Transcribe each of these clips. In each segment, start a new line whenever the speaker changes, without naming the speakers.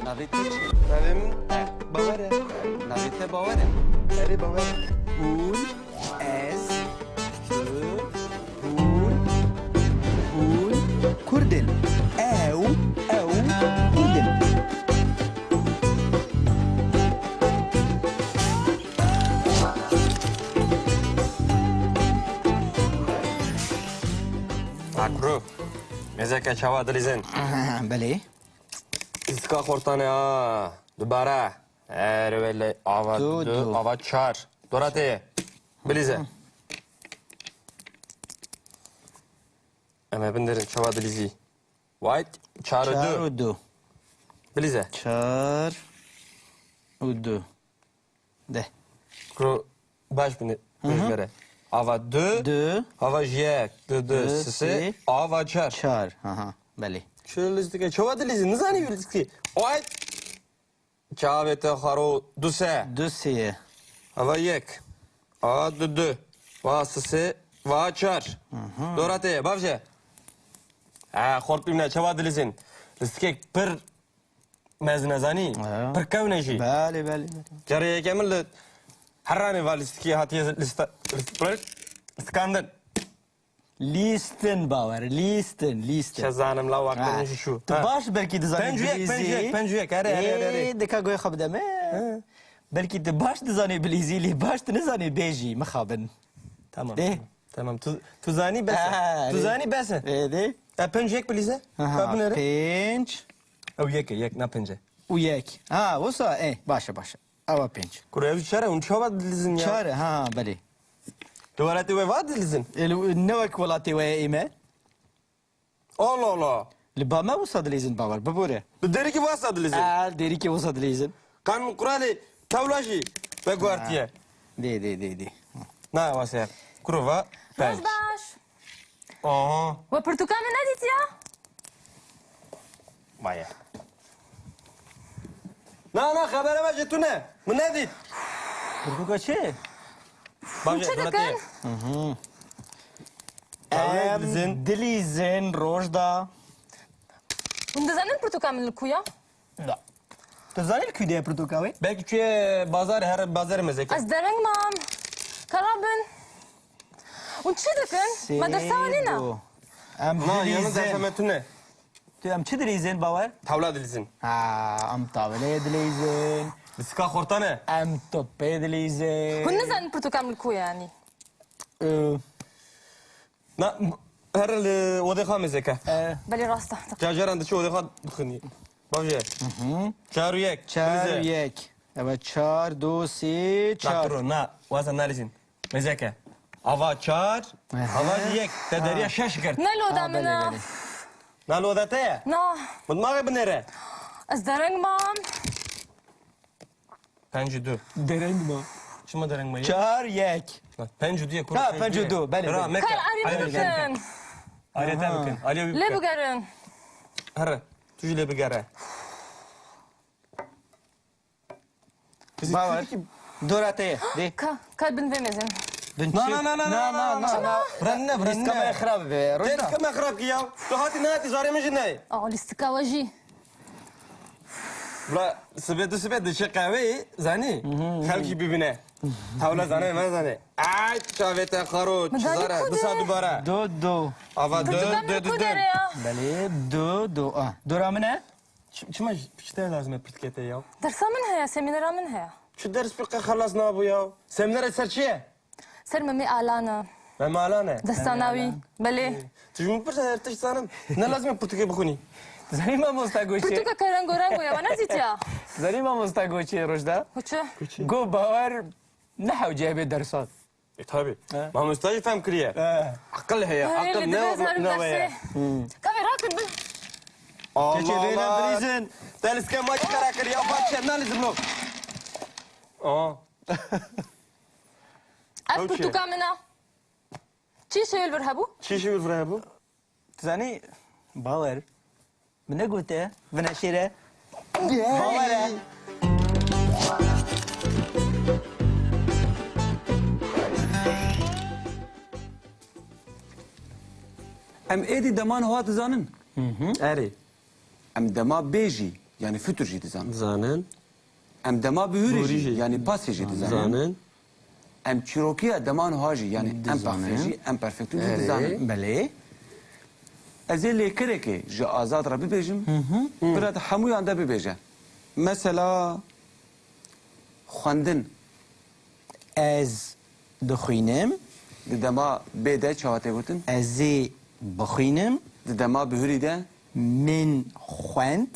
نویت چی؟
نویم باوره.
نویت باوره.
اری باوره.
اون از اون کردن او کردن
اکرو مزه چوا دلیزن.
بله
اسکا خورتانه ها دوباره. ولی آوا دو آوا چار. دوراته بلیزه. اما بندر چوا دلیزی. وایت چار
و
دو.
دو
بلیزه.
4 و 2 ده
کرو باش بندر. بره. آوا دو. آوا یک دو سه. آوا چار.
4 بله
چه لیستی که چوا دلیزی نزانی لیستی. وایت چاوه تا خارو دو سه.
2 3
آوا یک. آوا دو. و سه و چار. دوراته باشه. خورد ببینه چوا دلیزین. لیستی که پر مزنزانی. پر کونشی.
بله بله
جریه که من هرانی والیستی هاتیه لیستکاندن.
لیستن باور لیستن
چه زنم لا وقتی شو.
تو باش بلکی دزانی
پنجویک اره.
دکا گوی خب دمه بلکی تو باش دزانی بلیزی لی باش تو نزانی بیجی مخابن
تمام تو زانی بسه. تو زانی بسه.
ده
پنجویک بلیزه.
پنج
او یک نه پنجه.
و یک وسا باشه اوا پنج
کره چرا اون چوا دلیزین یا؟
چاره بله
دوباره تو واد دلیزین.
نوک ولاتی و ایمه
الله
لبا ما وسا دلیزن باور ببوره
بدری که واسه دلیزین.
دری که وسا دلیزن
کان قرالی تولاشی بگوارتیه.
دی
نه واسه کروا پنج.
باش
آها
و پرتقال ندیدی یا؟
باید. نه خبره باشه تو نه من ندید.
پرتقال چه؟
باشه
چه
دولتیه.
دلیزن روشدا
اون دزنن پرتقال من الکویا؟
لا تو زانی الکویده پرتقالی؟
belki که بازار هر بازار مزکه.
از درنگ مام کرابن اون چی دکن؟ مدرسه ولینا
نه یعنی درسمتونه.
تو هم چه دلیزن باور؟
تاولا دلیزین.
ام تاوله دلیزن
بسکا خورتانه.
ام توپه دلیزن
هون نزن پرتقال من الکویا یعنی
نه هر وده خام مزکه.
بلی راسته
جاجران دچه وده خام دخنی. باشه. 4 و 1.
4 و 1 و 4 2 3 4
نه واسه نریزین. مزکه. آوا 4 آوا 1 تدریه 6 کرد.
نلو دامنا
نه لوده تیه.
نه
مدماغ بنره.
از درنگ مام
5 و 2.
درنگ ما
چما درنگ مایی؟
4 1
5 و 2 کن.
5 و 2 بله
را مکه.
کار آری بکن
آره تمکن. آره
لی بگرن
هره توی لی بگره.
باور دورته دی
کار بن بمیزن
نه
برنه
کم خراب به
دیت کم خراب کیا تو هاتی نه تجاری میشه نه
لیستکا واجی
بلا سبت چه قهوه زنی خلکی ببینه حالا زنه من زنه ای چاوت خارو چزاره 2 دوباره
2
آوا 2
بله 2 دورامنه
چما بیشتر لازمه پرتکته یا
درسا من هيا سمینارا من هيا
چه درس بقى خلاص نابو یا سمینار سر چیه
سر ممی آلانه
مالانه
دستاناوی بله
تجمع پر ارتش سانم نه لازمه پرتکه بخونی
زنی ما مستگوچه
پرتوکا کرنگو رنگو یا ونزیتیا
زنی ما مستگوچه روشدا
وچه
گو باور نحو جابه درسات
طبعا ما مستاجي فهم كريه عقل هي عقل نوى
كافي راكن بل
الله تالس كم ما تكرا كريه فاتش نالز بلوك
پرتوکا منا چی شویل برهبو
چی شویل برهبو
زنی باور من قلته من شيره باوره
ام ایدی دمان هات زانن
اری
ام دما بیجی yani fütür jî dizanin.
Zanin.
Em dema bihûrê
Bihûrî
jî
jî.
yani pasê jî dizanin.
Zanin.
Em çîrokiya deman û jî yani
Dizanin.
imperfect jî imperfect jî
Evet.
dizanin.
Belê.
Ez ê lêkirekê ji azad re bibêjim. Bira te hemûyan de bibêje. Mesela xwendin
Ez dixwînim.
di dema bê de çawa tê gotin.
Ez ê bixwînim.
Di dema bihûrî de
Min xwend.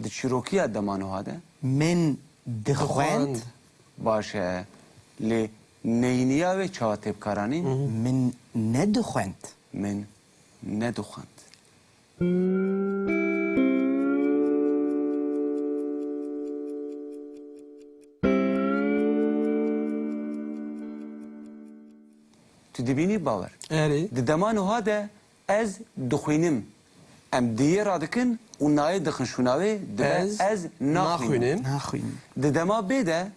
di çîrokiya deman û de
Min dixwend.
baş e. Lê neyniya ve çawa tê bikaranîn
Min nedixwend.
min nedixwend. Tu dibînî bawer.
Eri.
Di deman û de ez dixwînim. Em diyê radikin û nayê dixin şûnavê dibe ez naxwînim.
Naxwînim.
Di dema bê de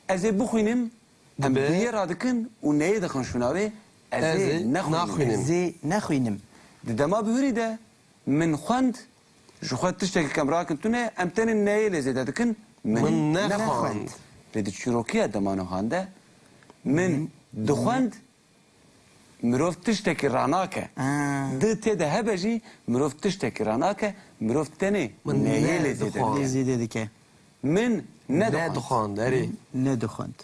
ez ê bixwînim em
Dibe
diyê radikin û neyê dixin şûnavê ez
ez
ê
ê
nexwînim.
naxwînim.
Ez ê nexwînim.
Di dema bihûrî de min xwend ji xwe tiştekî kem rakin tune em tenê neyê lê zêde dikin
Min nexwend.
Lê di çîrokiya demanûhan de min dixwend mirov tiştekî ranake. Di tê de hebe jî mirov tiştekî ranake mirov tenê
Min
neyê lê
ne
zêde
dixwand.
dikin.
Ez ê dike.
Min
Ne
nedixwend.
dixwand. Eri.
Nedixwend.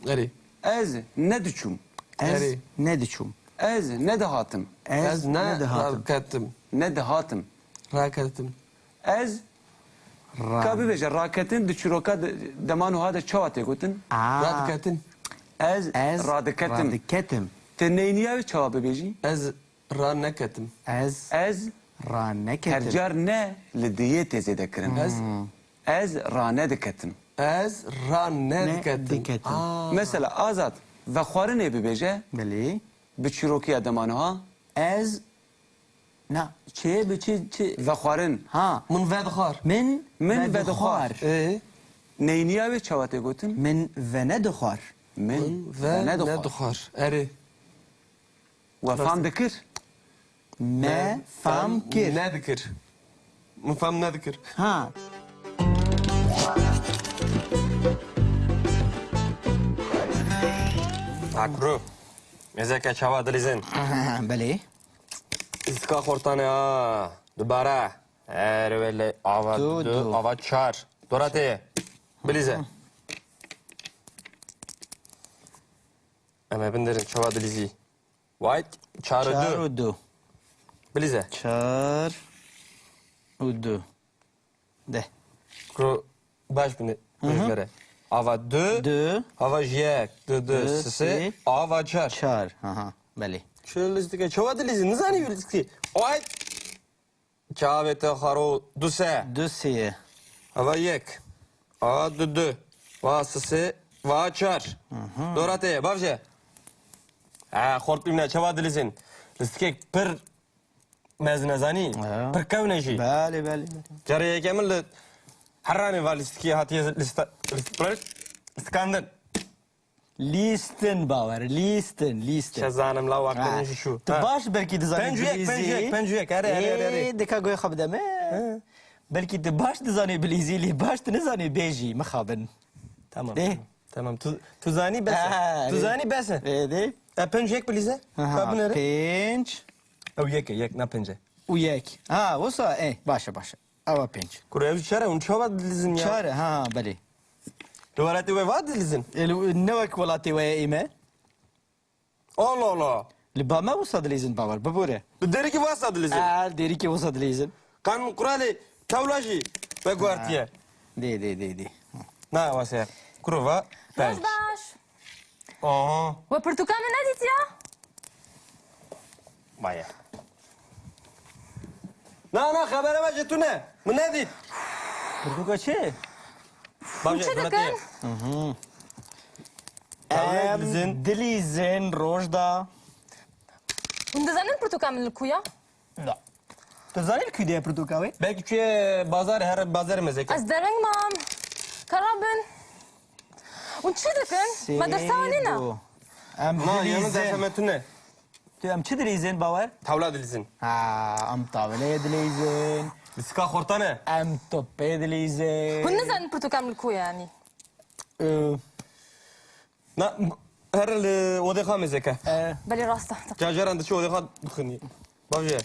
Eri.
Ez nediçûm.
Ez
Eri.
nediçûm.
Ez nedihatim.
Ez ne
nedihatim.
raketim.
Nedihatim.
Raketim.
Ez ka bibêje raketin di çîroka demanûha de çawa tê gotin.
Raketim.
Ez
Ez
radiketim.
radiketim.
Te neyniya ve çawa bibêjî.
Ez raneketim.
Ez
Ez
raneketim.
hercar ne li diyê tê zêde kirin. Ez rane diketim.
Ez raneketim.
diketim.
Mesela azad ve xwarinê bibêje
Belê.
bi çîrokiya demanûha
Ez na çê bi çi
ve xwarin
ha
Min ve dixwar.
min
Min ve
dixwar.
neyniya ve çawa tê gotin.
Min ve nedixwar.
Min
Ve
ve
ne
ne
dixwar. Eri.
ve fam dikir.
Me fam kir.
Ne dikir. Min fam ne dikir.
Ha.
Akru. Mezeke çava dilizin.
Belê.
İska xortane ha. Dubara. Eri veli ava
Du,
du.
du.
Ava çar. Dorate. Bilize. Ama bindirin çava dilizi. White. Çarı du.
Çarudu.
Bilize.
Çar udu. De.
Kru. Baş bini. Bire. Ava du.
Du.
Ava jek. Du du.
Du,
Sisi.
si.
Ava çar.
Çar. Ha. Belê.
Şöyle listike çava dilizi. Nizani bilizki. White. Çavete xaro du se.
Du seye.
Ava yek. Ava du du. Va sisi. Va çar. Dorate. Bavje. Ha xort bimne çava dilizin. Listike pır meznezani.
Ha.
Pır kevneşi.
Belê belê.
Cariye kemil herrani va listike hatiye listkandır.
Listen bawer. Listen.
Şezanım la vaktin şu.
Tu baş belki dizanî
Pencüyek. Ere.
Dika goy xwe bideme. Belki tu baş dizanî bilîzî lê baş tu nizanî bêjî mixabin.
Tamam.
De.
Tamam. Tu zani bese. Tu zani bese.
De.
Pencüyek bilize. Kabin ere.
Pinç.
Ev yek na pence.
U yek. Ha wasa başa. Ava pinç.
Kurev çare un çava dilizin ya.
Çare ha belê.
Duvarati ve va dilizin.
Newek welatê we îme.
Allah Allah.
Li bame wasa dilîzin bawer bibûre.
Deri ki vasa dilizin.
Derî ki wasa dilîzin.
Kan kurali tavlaji ve guartiye.
De.
Na vasa. Kurva. Penç.
Rojbaş.
Aha.
Ve portukalını ne dit ya?
Baya. Na habere veje tu ne? Mı ne dit?
Portugal çi?
Çi dikin?
Em dilîzin rojda.
Un dizanin portukalını kuya?
Da. Tu zanî li kûdeye Portugalê?
Belki ki bazar her bazar mezek.
Az dereng mam. Karabin. Un çi dikin? Ma dersanî ne?
Em
Ma yanı
dilîzin.
dersemetun ne?
Tu em çi dilîzin bawer?
Tavla dilizin.
Ha, em tavleyê dilîzin.
Diska xorta ne?
Em topê dilîzin.
هن نزن برتقال من الكو يعني
Na her odê xwe mezeke.
بلي راسته
Cacaran diçi odê xwe bixînî. Bavşe.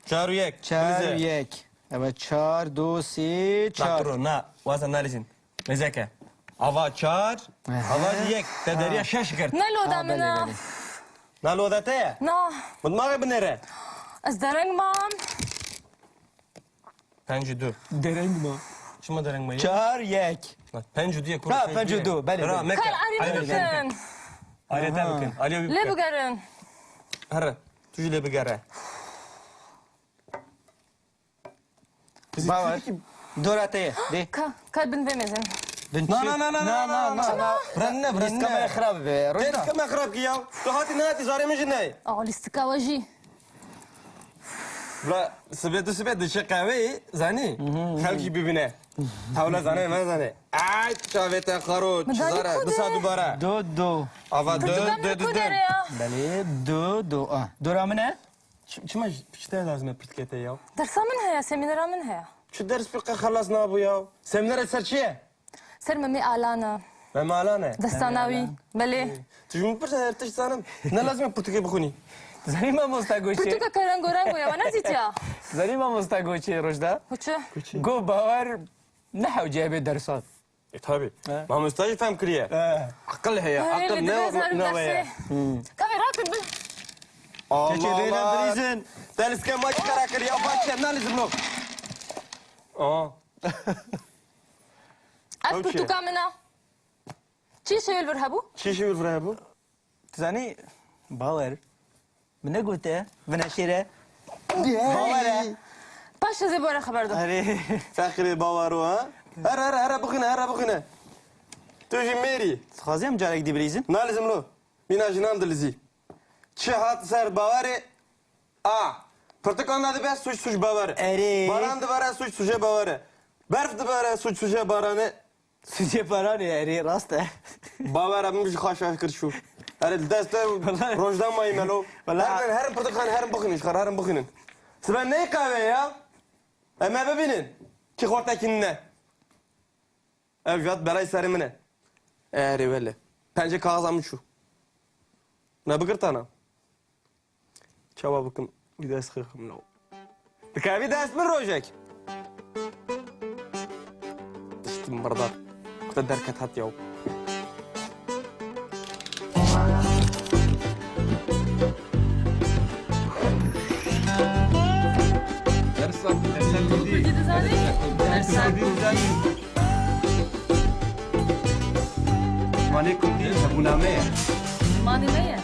Çar û yek.
Çar û yek. Evet, çar, du, sî, çar.
Çar. Na, wasa nalîzin. Mezeke. Ava çar, ava yek. Te deriya şeş kert.
نلو دا
بله،
منا
بله.
Na loda te ye.
نا
Mudmağı binere.
از درنگ مام
Pencü du.
Dereng mi?
Çima dereng mayı?
Çar, yek.
Pencü diye konuş.
Ha, pencü du, bele, bele.
Mekke.
كار عري بكن
Aliyete bakın. Aliye bir
ليه
bakın.
بقرن
Herre. Tuju le bigare.
Bawer. Dorateye. De.
كار بن بمزن
Brenne
Diska me xrab be.
Dedik
Rojda.
kime xrab ki ya? Tu hati ne hati zare mi jinay?
اه لستكا وجي
Bla sibet de şey kahve zani. Halki bibine. Tavla zane me zane. Ay çavete karo çizara
kude.
disa dubara.
Du, du.
Ava dö
برتقال
dö
من الكو
dö.
دريا
Bele, du, du. Ah. Dora mı ne?
Çima pişte lazım pırtkete ya.
درسا منها يا سيمينرا منها
Şu ders bir خلاص ne bu ya? Seminer eser çiye?
سر ممي اعلانا
Ben malane.
دستاناوي بلي
Tujum bir şey erteş sanım. Ne lazım pırtke bukuni?
Zani ma mostagoçi.
برتقال كرنغو رنغو يا وانا زيتيا
Zani ma mostagoçi Rojda.
وچه
Go bawer. نحو جابي درسات.
Tabi. Ma mustaj fem kriye. Akıl he ya. Akıl ne var ya?
كافي راكب
Allah Allah. Deniz ke maç karakter ya. Bak sen ne lazım lo? Aa.
اف برتقال منا چی شویل برهبو
Çişi bir buraya bu.
Zani bawer. Bine gote. Bine şire. Bawer.
باش زي بورا خبر دو
Are.
Fakri bavaru ha. Her bugüne. Tuji Mary.
Xazem carek dibilizin.
Ne lazım lo? Mina jinan dilizi. Çi hat ser bavari. A. Portakal nadı be suç bavari.
Ere.
Baran da bara suç bavari. Berf da bara suç baranı.
Suce para ne are rast.
Bavar abim bir kaşa kır şu. Her deste rojdan mayı melo.
Vallahi.
Her portakal her bakın çıkar her bakın. Sen ne kahve ya? Ama bebinin. Ki hortakinne. Evet belay sarımene. Velle. Pence kağızamı şu. Ne bakır tana? Çaba bakın. Bir ders kırkım lo. Bir ders mi rojek? Dıştım bardak. Kuta derket hat yav.
ماني كنتي ابو ناميه
ماني مية